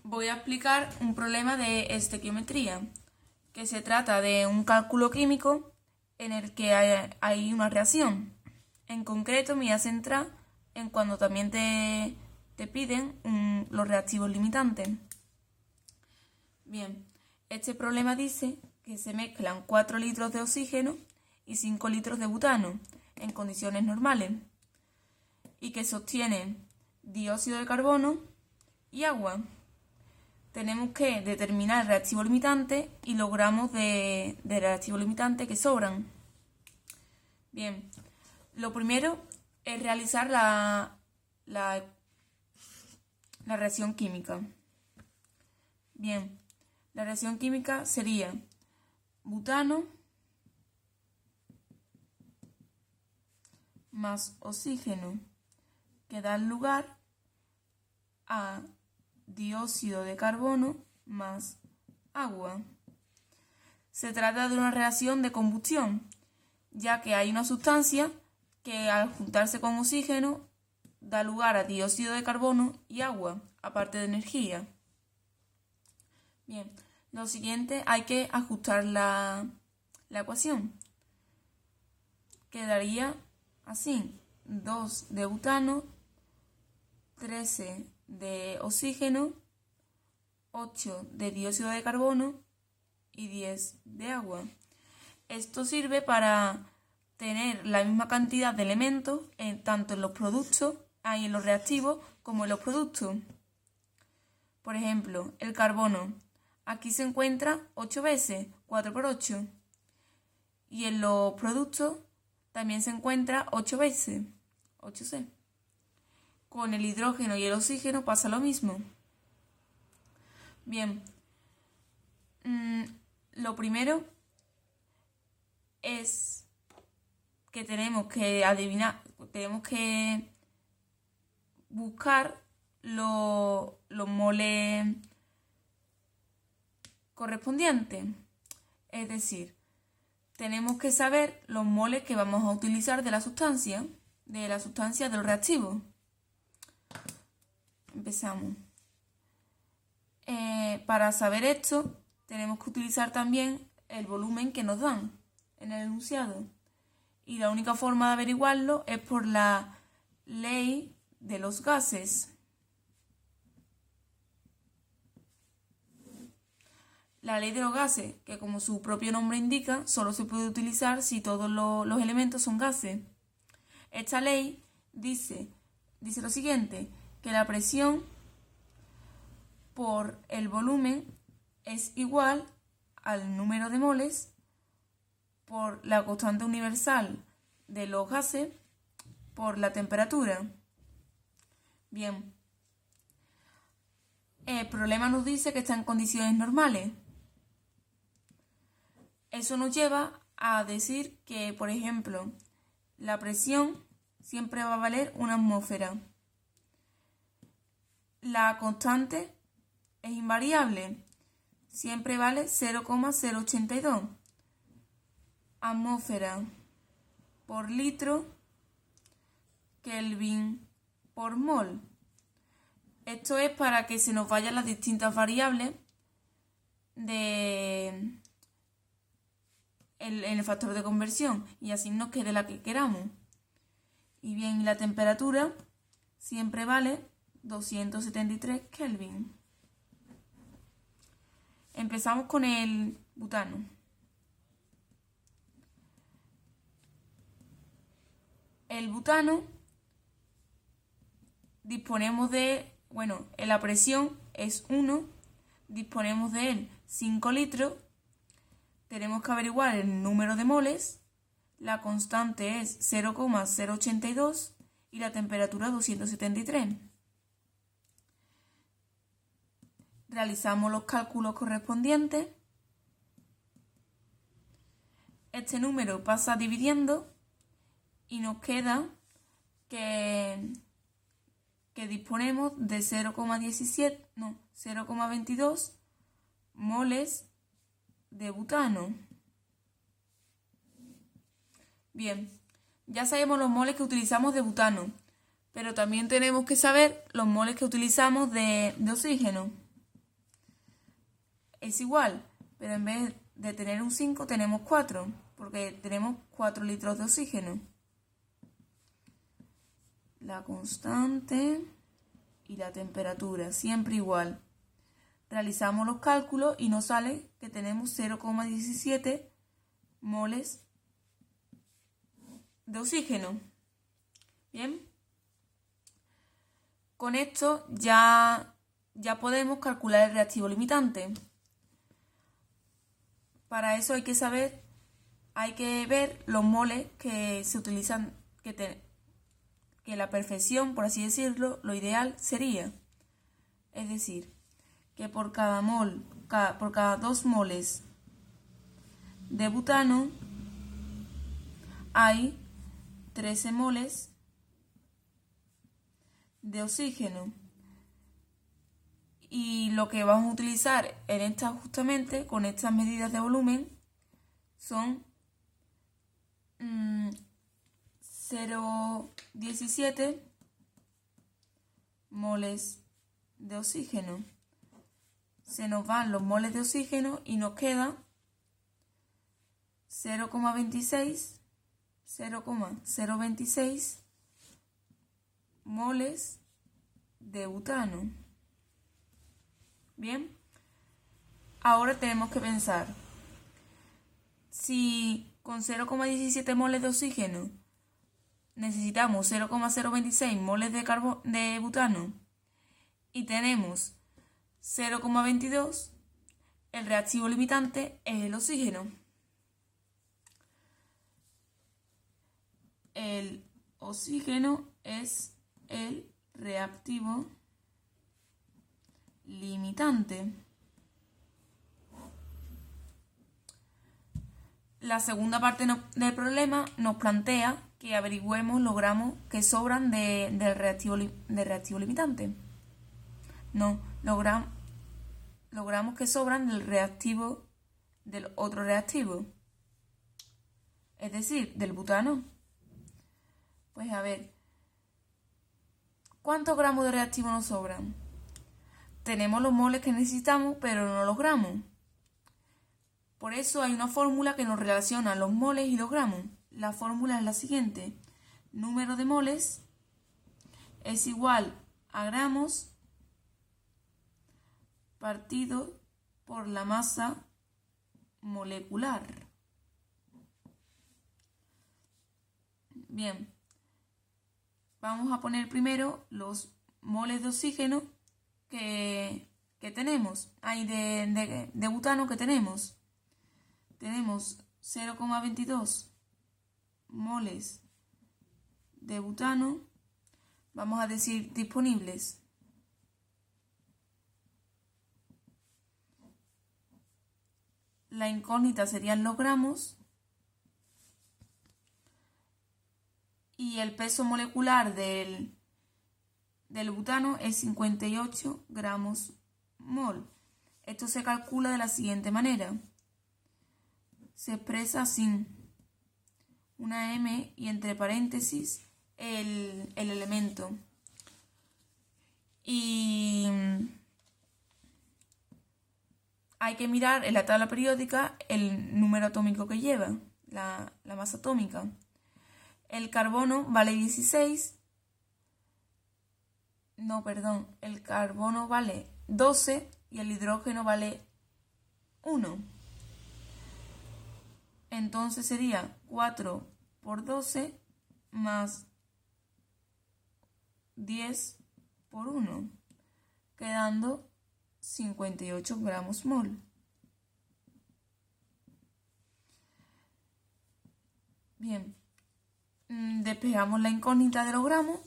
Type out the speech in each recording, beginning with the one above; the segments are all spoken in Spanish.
voy a explicar un problema de estequiometría, que se trata de un cálculo químico en el que hay una reacción. En concreto, me voy a centrar en cuando también te piden los reactivos limitantes. Bien, este problema dice que se mezclan 4 litros de oxígeno y 5 litros de butano en condiciones normales y que se obtiene dióxido de carbono y agua. Tenemos que determinar el reactivo limitante y los gramos de reactivo limitante que sobran. Bien, lo primero es realizar la reacción química. Bien, la reacción química sería butano más oxígeno, que da lugar a dióxido de carbono más agua. Se trata de una reacción de combustión, ya que hay una sustancia que al juntarse con oxígeno da lugar a dióxido de carbono y agua, aparte de energía. Bien, lo siguiente hay que ajustar la ecuación. Quedaría así: 2 de butano, 13 de oxígeno, 8 de dióxido de carbono y 10 de agua. Esto sirve para tener la misma cantidad de elementos tanto en los productos, en los reactivos, como en los productos. Por ejemplo, el carbono. Aquí se encuentra 8 veces, 4 por 8. Y en los productos también se encuentra 8 veces, 8C. Con el hidrógeno y el oxígeno pasa lo mismo. Bien, lo primero es que tenemos que buscar los moles correspondientes. Es decir, tenemos que saber los moles que vamos a utilizar de la sustancia del reactivo. Empezamos. Para saber esto, tenemos que utilizar también el volumen que nos dan en el enunciado. Y la única forma de averiguarlo es por la ley de los gases. La ley de los gases, que como su propio nombre indica, solo se puede utilizar si todos los elementos son gases. Esta ley dice lo siguiente, que la presión por el volumen es igual al número de moles por la constante universal de los gases por la temperatura. Bien, el problema nos dice que está en condiciones normales. Eso nos lleva a decir que, por ejemplo, la presión siempre va a valer una atmósfera. La constante es invariable, siempre vale 0,082 atmósfera por litro, Kelvin por mol. Esto es para que se nos vayan las distintas variables en el factor de conversión y así nos quede la que queramos. Y bien, la temperatura siempre vale 273 Kelvin. Empezamos con el butano. El butano disponemos en la presión es 1, disponemos de él 5 litros, tenemos que averiguar el número de moles, la constante es 0,082 y la temperatura 273. Realizamos los cálculos correspondientes. Este número pasa dividiendo y nos queda que disponemos de 0,22 moles de butano. Bien, ya sabemos los moles que utilizamos de butano, pero también tenemos que saber los moles que utilizamos de oxígeno. es igual, pero en vez de tener un 5 tenemos 4, porque tenemos 4 litros de oxígeno. La constante y la temperatura, siempre igual. Realizamos los cálculos y nos sale que tenemos 0,17 moles de oxígeno. Bien. Con esto ya podemos calcular el reactivo limitante. Para eso hay que ver los moles que se utilizan, que la perfección, por así decirlo, lo ideal sería. Es decir, que por cada 2 moles de butano hay 13 moles de oxígeno. Y lo que vamos a utilizar justamente con estas medidas de volumen son 0,17 moles de oxígeno. Se nos van los moles de oxígeno y nos queda 0,026 moles de butano. Bien, ahora tenemos que pensar, si con 0,17 moles de oxígeno necesitamos 0,026 moles de butano y tenemos 0,22, el reactivo limitante es el oxígeno. El oxígeno es el reactivo limitante. La segunda parte del problema nos plantea que averigüemos los gramos que sobran del reactivo limitante. No, logramos que sobran del otro reactivo, es decir, del butano. Pues a ver, ¿cuántos gramos de reactivo nos sobran? Tenemos los moles que necesitamos, pero no los gramos. Por eso hay una fórmula que nos relaciona los moles y los gramos. La fórmula es la siguiente. Número de moles es igual a gramos partido por la masa molecular. Bien, vamos a poner primero los moles de oxígeno que tenemos. Hay de butano que tenemos. Tenemos 0,22 moles de butano. Vamos a decir disponibles. La incógnita serían los gramos. Y el peso molecular del butano es 58 gramos mol. Esto se calcula de la siguiente manera. Se expresa así: una M y entre paréntesis el elemento. Y hay que mirar en la tabla periódica el número atómico que lleva, la masa atómica. El carbono vale 16. No, perdón. El carbono vale 12 y el hidrógeno vale 1. Entonces sería 4 por 12 más 10 por 1, quedando 58 gramos mol. Bien, despejamos la incógnita de los gramos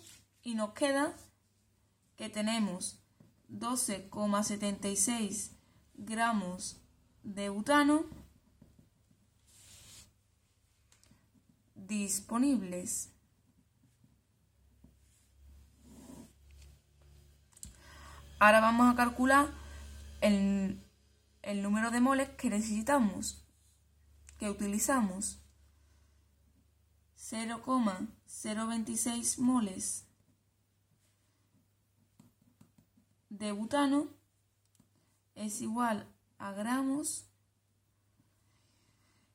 y nos queda que tenemos 12,76 gramos de butano disponibles. Ahora vamos a calcular el número de moles que necesitamos, que utilizamos. 0,026 moles de butano es igual a gramos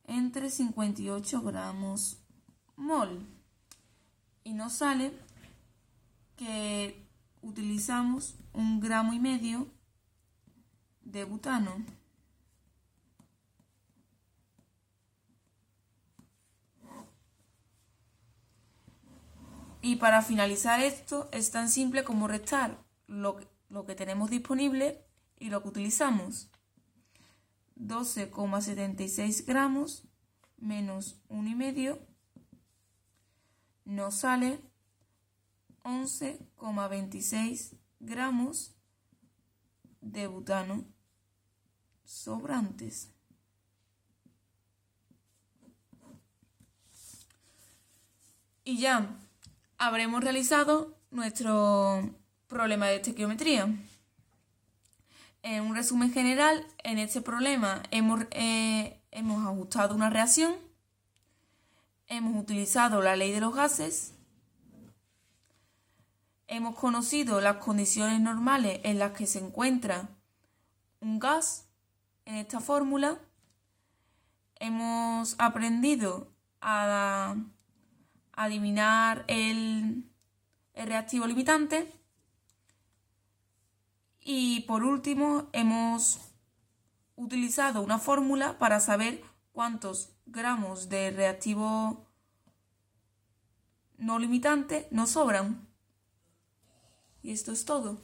entre 58 gramos mol. Y nos sale que utilizamos 1,5 gramos de butano. Y para finalizar esto es tan simple como restar lo que tenemos disponible y lo que utilizamos. 12,76 gramos menos 1,5 nos sale 11,26 gramos de butano sobrantes. Y ya habremos realizado nuestro problema de estequiometría. En un resumen general, en este problema hemos ajustado una reacción, hemos utilizado la ley de los gases, hemos conocido las condiciones normales en las que se encuentra un gas en esta fórmula, hemos aprendido a adivinar el reactivo limitante y por último hemos utilizado una fórmula para saber cuántos gramos de reactivo no limitante nos sobran. Y esto es todo.